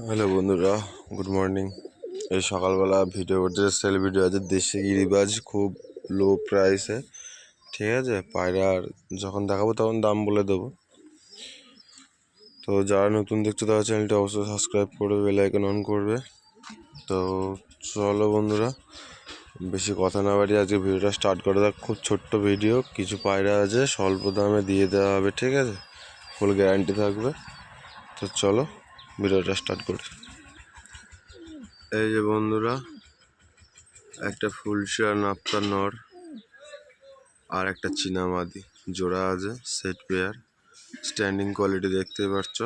Hello বন্ধুরা, good morning. এই সকালবেলা ভিডিও করতে সেল ভিডিও আছে। দেশি গিরিবাজ খুব লো প্রাইসে, ঠিক আছে। পায়রার যখন দেখাবো তখন দাম বলে দেবো। তো যারা নতুন দেখছো তারা চ্যানেলটা অবশ্যই সাবস্ক্রাইব করবে, বেল আইকন অন করবে। তো চলো বন্ধুরা, বেশি কথা না বাড়িয়ে আজকে ভিডিওটা স্টার্ট করে দেখ। খুব ছোট্ট ভিডিও, কিছু পায়রা আছে স্বল্প দামে দিয়ে দেওয়া হবে, ঠিক আছে। ফুল গ্যারান্টি থাকবে। তো চলো ভিডিওটা স্টার্ট করি। এই যে বন্ধুরা, একটা ফুলশিয়া নাপ্তা নর আর একটা চীনামাদি জোড়া আছে, সেট পেয়ার, স্ট্যান্ডিং কোয়ালিটি দেখতে পাচ্ছ।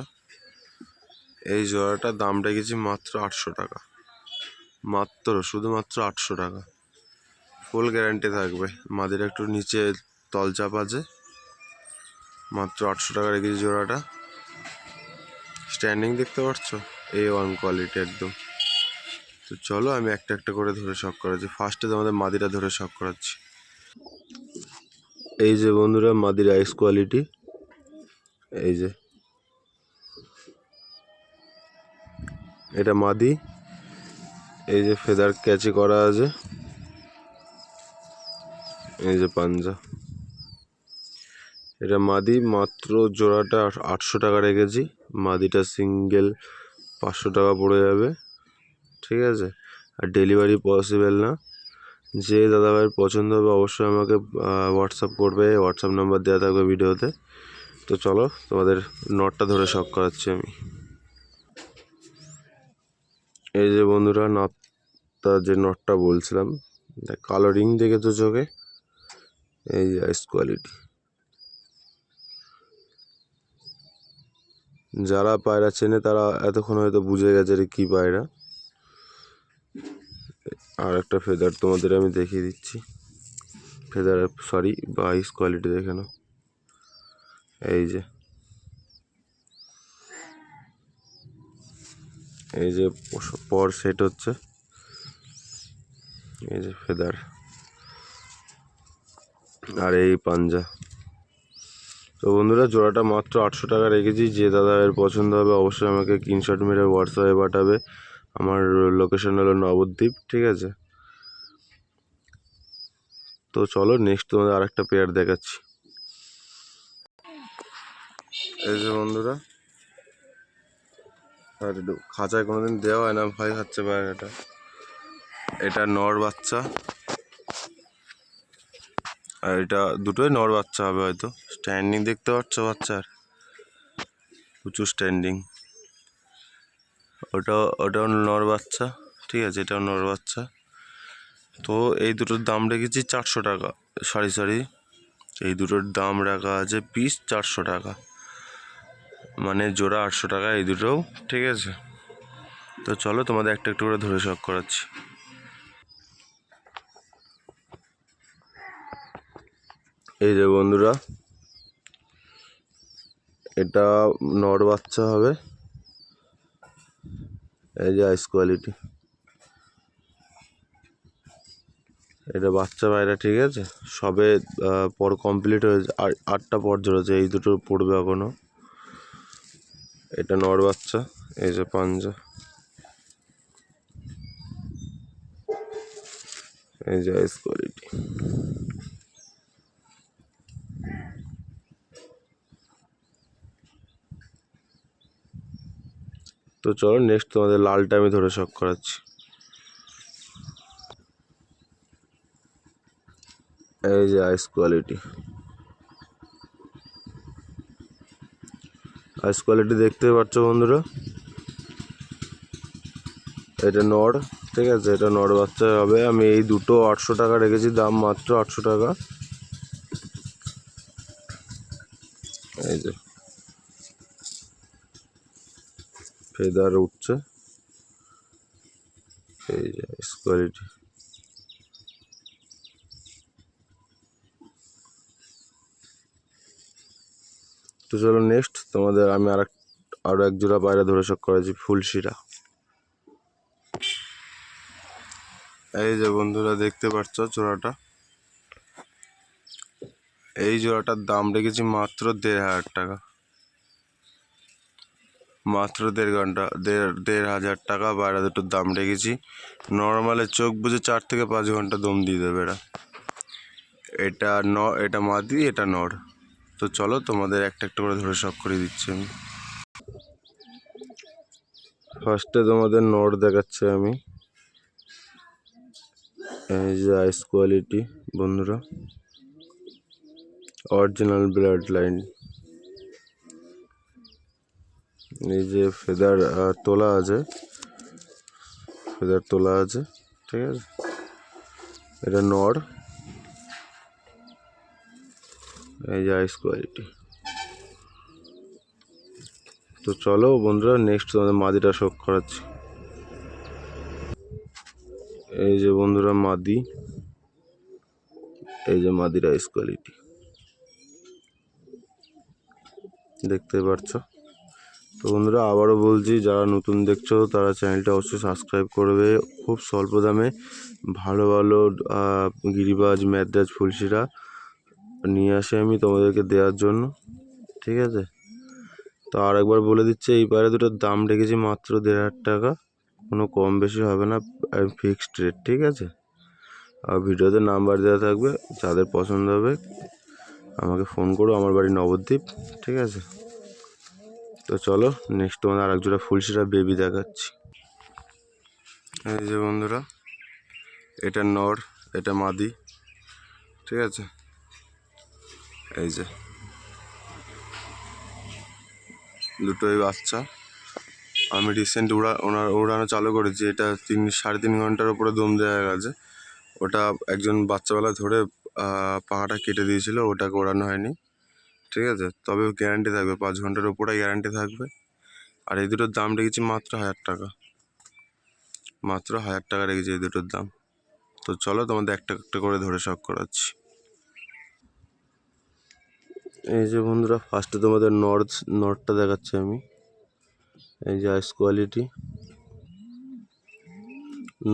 এই জোড়াটার দাম রেখেছি মাত্র 800 টাকা, শুধুমাত্র 800 টাকা। ফুল গ্যারান্টি থাকবে। মাদির একটু নিচে তলচাপ আছে, মাত্র 800 টাকা রেখেছি জোড়াটা। স্ট্যান্ডিং দেখতে পাচ্ছ, A1 কোয়ালিটি একদম। তো চলো আমি একটা একটা করে ধরে শখ করাচ্ছি। ফার্স্টে তোমাদের মাদিটা ধরে শখ করাচ্ছি। এই যে বন্ধুরা, মাদির আইস কোয়ালিটি, এই যে এটা মাদি। এই যে ফেদার ক্যাচি করা আছে, এই যে পাঞ্জা। এটা মাদি, মাত্র জোড়াটা 800 টাকা রেখেছি। মাদিটা সিঙ্গেল 500 টাকা পড়ে যাবে, ঠিক আছে। আর ডেলিভারি পসিবল না। যে দাদাভাইয়ের পছন্দ হবে অবশ্যই আমাকে হোয়াটসঅ্যাপ করবে, হোয়াটসঅ্যাপ নাম্বার দেওয়া থাকবে ভিডিওতে। তো চলো তোমাদের নটটা ধরে শখ করাচ্ছি আমি। এই যে বন্ধুরা, নটটা যে নটটা বলছিলাম, কালো রিং দেখেছো চোখে, এই যে আইস কোয়ালিটি। যারা পায়রা চেনে তারা এতক্ষণ হয়তো বুঝে গেছে রে কী পায়রা। আর একটা ফেদার তোমাদের আমি দেখিয়ে দিচ্ছি। ফেদার বা আইস কোয়ালিটি দেখে নাও। এই যে পর সেট হচ্ছে, এই যে ফেদার আর এই পাঞ্জা। তো বন্ধুরা, জোড়াটা মাত্র 800 টাকা রেখেছি। যে দাদা এর পছন্দ হবে অবশ্যই আমাকে স্ক্রিনশট মেরে হোয়াটসঅ্যাপে পাঠাবে। আমার লোকেশন হলো নবদ্বীপ, ঠিক আছে। তো চলো নেক্সট তোমাদের আরেকটা পেয়ার দেখাচ্ছি। এই যে বন্ধুরা, আর একটু খাঁচায় কোনোদিন দেওয়া হয় না, ভয় খাচ্ছে পায়রাটা। এটা নর বাচ্চা, আর এটা দুটোই নর বাচ্চা হবে হয়তো। স্ট্যান্ডিং দেখতে পাচ্ছ বাচ্চার, প্রচুর স্ট্যান্ডিং। ওটাও নর বাচ্চা, ঠিক আছে। এটাও নর বাচ্চা। তো এই দুটোর দাম রেখেছি 400 টাকা। সরি, এই দুটোর দাম রাখা আছে পিস 400 টাকা, মানে জোড়া 800 টাকা এই দুটোও, ঠিক আছে। তো চলো তোমাদের একটা একটু করে ধরে শখ করাচ্ছি। এই যে বন্ধুরা, এটা নর বাচ্চা হবে, এই যে আইস কোয়ালিটি। এটা বাচ্চা পায়রা, ঠিক আছে। সবে পর কমপ্লিট হয়েছে, আর 8টা পর জড়েছে, এই দুটো পড়বে এখনো। এটা নর বাচ্চা, এই যে পাঞ্জা, এই যে আইস কোয়ালিটি। তো চলো নেক্সট তোমাদের লালটা আমি ধরে শখ করাচ্ছি। এই যে আইস কোয়ালিটি। আইস কোয়ালিটি দেখতে পাচ্ছ বন্ধুরা, এটা নর, ঠিক আছে। এটা নর বাচ্চা হবে। আমি এই দুটো 800 টাকা রেখেছি, দাম মাত্র 800 টাকা। এই যে ফেদার উঠছে, এই যে আইস কোয়ালিটি। তো চলো নেক্সট তোমাদের আমি আরো এক জোড়া পায়রা ধরে শখ করেছি, ফুলশিরা। এই যে বন্ধুরা দেখতে পাচ্ছ জোড়াটা, এই জোড়াটার দাম রেখেছি মাত্র 1500 টাকা, মাত্র 1.5 ঘন্টা 1.5 টাকা পায়রা দুটোর দাম রেখেছি। নর্মালে চোখ বুঝে 4 থেকে 5 ঘন্টা দম দিয়ে দেবে এরা। এটা মাদি, এটা নর। তো চলো তোমাদের একটা একটা করে ধরে শখ করে দিচ্ছি আমি। ফার্স্টে তোমাদের নর দেখাচ্ছি আমি। এই যে আইস কোয়ালিটি বন্ধুরা, অরিজিনাল ব্লাড লাইন। এই যে ফেদার তোলা আছে, ঠিক আছে। এটা নর, এই যে আইস কোয়ালিটি। তো চলো বন্ধুরা নেক্সট তোমাদের মাদিটা শখ করাচ্ছি। এই যে বন্ধুরা মাদি, এই যে মাদির আইস কোয়ালিটি দেখতে পাচ্ছ। তো বন্ধুরা আবারও বলছি, যারা নতুন দেখছো তারা চ্যানেলটা অবশ্যই সাবস্ক্রাইব করবে। খুব স্বল্প দামে ভালো ভালো গিরিবাজ, ম্যাদ্রাজ, ফুলশিরা নিয়ে আসে আমি তোমাদেরকে দেওয়ার জন্য, ঠিক আছে। তো আর একবার বলে দিচ্ছি, এই পায়রা দুটোর দাম রেখেছি মাত্র 1.5 টাকা, কোনো কম বেশি হবে না, ফিক্সড রেট, ঠিক আছে। আর ভিডিওতে নাম্বার দেওয়া থাকবে, যাদের পছন্দ হবে আমাকে ফোন করো। আমার বাড়ি নবদ্বীপ, ঠিক আছে। তো চলো নেক্সট তোমাদের আর এক জোড়া ফুলশিরা বেবি দেখাচ্ছি। এই যে বন্ধুরা, এটা নর, এটা মাদি, ঠিক আছে। এই যে দুটোই বাচ্চা। আমি রিসেন্ট উড়ানো চালু করেছি। এটা 3.5 ঘন্টার উপরে দম দেওয়া গেছে। ওটা একজন বাচ্চাবেলা ধরে পাখাটা কেটে দিয়েছিল, ওটাকে ওড়ানো হয়নি, ঠিক আছে। তবে গ্যারান্টি থাকবে, 5 ঘন্টার উপরে গ্যারান্টি থাকবে। আর এই দুটোর দাম রেখেছি মাত্র 1000 টাকা, মাত্র 1000 টাকা রেখেছি এই দুটোর দাম। তো চলো তোমাদের একটা একটা করে ধরে শখ করাচ্ছি। এই যে বন্ধুরা ফার্স্টে তোমাদের নরটা দেখাচ্ছি আমি। এই যে আইস কোয়ালিটি,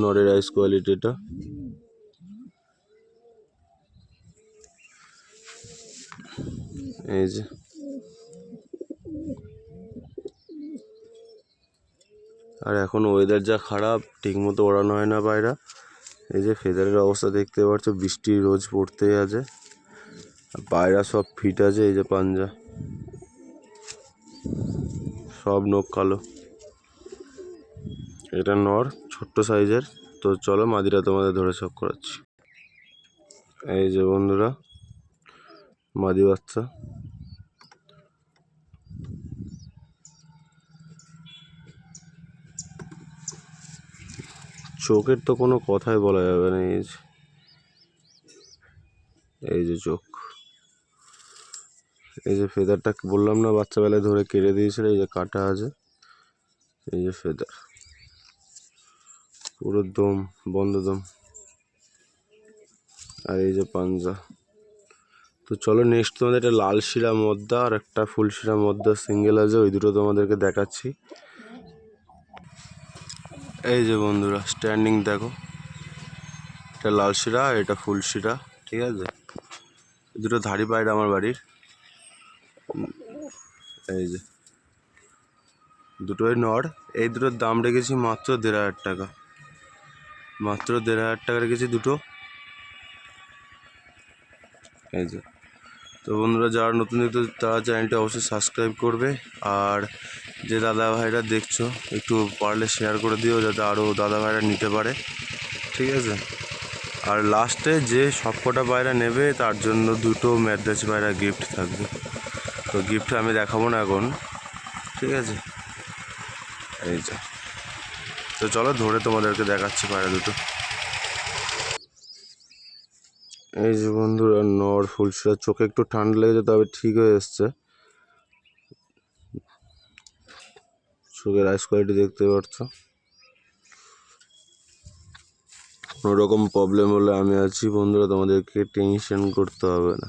নরের আইস কোয়ালিটিটা। এই যে আর এখন ওয়েদার যা খারাপ, ঠিক মতো ওড়ানো হয় না পায়রা। এই যে ফেদারের অবস্থা দেখতে পাচ্ছ, বৃষ্টি রোজ পড়তেই আছে। পায়রা সব ফিট আছে, এই যে পাঞ্জা, সব নখ কালো। এটা নর, ছোট্ট সাইজের। তো চলো মাদিরা তোমাদের ধরে শখ করাচ্ছি। এই যে বন্ধুরা মাদি বাচ্চা, চোখের তো কোনো কথাই বলা যাবে না। এই যে চোখ, এই যে ফেদারটা বললাম না বাচ্চাবেলায় ধরে কেটে দিয়েছিল, এই যে কাটা আছে। এই যে ফেদার, পুরো দম বন্ধ দম। আর এই যে পাঞ্জা। তো চলো নেক্সট তোমাদের একটা লাল শিরা মদ্দা আর একটা ফুল শিরা মদ্দা সিঙ্গেল আছে, ওই দুটো তোমাদেরকে দেখাচ্ছি। এই যে বন্ধুরা স্ট্যান্ডিং দেখো, এটা লাল শিরা আর এটা ফুল শিরা, ঠিক আছে। দুটো ধাড়ি পায়রা আমার বাড়ির। এই যে দুটোই নর। এই দুটোর দাম রেখেছি মাত্র 1.5 টাকা, মাত্র 1.5 টাকা রেখেছি দুটো। এই যে। তো বন্ধুরা যারা নতুন দেখতে তারা চ্যানেলটা অবশ্যই সাবস্ক্রাইব করবে। আর যে দাদা ভাইরা দেখছো একটু পারলে শেয়ার করে দিও, যাতে আরও দাদা ভাইরা নিতে পারে, ঠিক আছে। আর লাস্টে যে সবকটা পায়রা নেবে তার জন্য দুটো ম্যাদ্রাজ পায়রা গিফট থাকবে। তো গিফট আমি দেখাবো না এখন, ঠিক আছে। এই যে। তো চলো ধরে তোমাদেরকে দেখাচ্ছি পায়রা দুটো। এই যে বন্ধুরা নর ফুলশিরা, চোখে একটু ঠান্ডা লেগেছে তবে ঠিক হয়ে এসছে। চোখের আইস কোয়ালিটি দেখতে পাচ্ছ। কোনো রকম প্রবলেম হলে আমি আছি বন্ধুরা, তোমাদেরকে টেনশন করতে হবে না।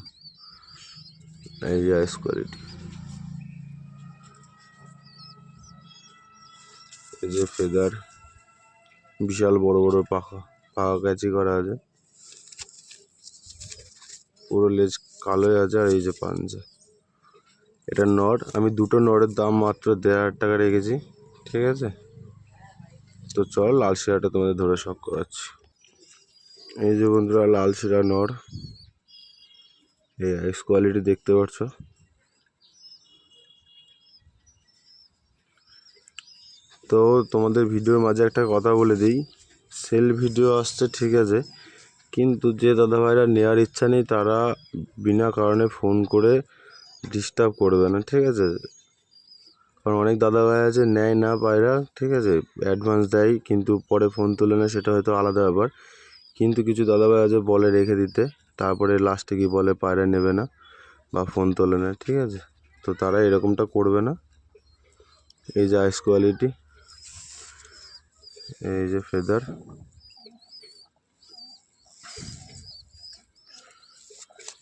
এই যে আইস কোয়ালিটি, এই যে ফেদার, বিশাল বড় বড় পাখা ক্যাচি করা আছে, পুরো লেজ কালোই আছে। আর এই যে পাঞ্জা, এটা নর, আমি দুটো নরের দাম মাত্র 1,500 টাকা রেখেছি, ঠিক আছে। তো চল লাল শিরাটা তোমাদের ধরে শখ করাচ্ছি। এই যে বন্ধুরা লাল শিরা নর, এই আইস কোয়ালিটি দেখতে পাচ্ছ। তো তোমাদের ভিডিওর মাঝে একটা কথা বলে দিই, সেল ভিডিও আসছে ঠিক আছে, কিন্তু যে দাদাভাইরা নেওয়ার ইচ্ছা নেই তারা বিনা কারণে ফোন করে ডিস্টার্ব করবে না, ঠিক আছে। কারণ অনেক দাদাভাই আছে নেয় না পায়রা, ঠিক আছে, অ্যাডভান্স দেয় কিন্তু পরে ফোন তোলে না, সেটা হয়তো আলাদা ব্যাপার। কিন্তু কিছু দাদাভাই আছে বলে রেখে দিতে, তারপরে লাস্টে গিয়ে বলে পায়রা নেবে না বা ফোন তোলে না, ঠিক আছে। তো তারা এরকমটা করবে না। এই যে আইস কোয়ালিটি, এই যে ফেদার,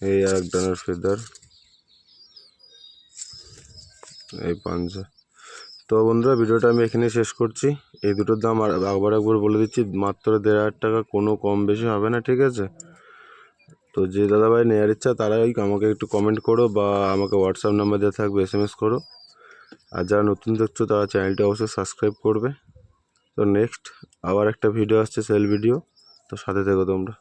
এই আর এক ডানার ফেদার, এই পাঞ্জা। তো বন্ধুরা ভিডিওটা আমি এখানে শেষ করছি। এই দুটোর দাম আর একবার বলে দিচ্ছি, মাত্র 1,500 টাকা, কোনো কম বেশি হবে না, ঠিক আছে। তো যে দাদাভাই নেওয়ার ইচ্ছা তারাই আমাকে একটু কমেন্ট করো বা আমাকে হোয়াটসঅ্যাপ নাম্বার দেওয়া থাকবে, SMS করো। আর যারা নতুন দেখছো তারা চ্যানেলটা অবশ্যই সাবস্ক্রাইব করবে। তো নেক্সট আবার একটা ভিডিও আসছে, সেল ভিডিও, তো সাথে থেকো তোমরা।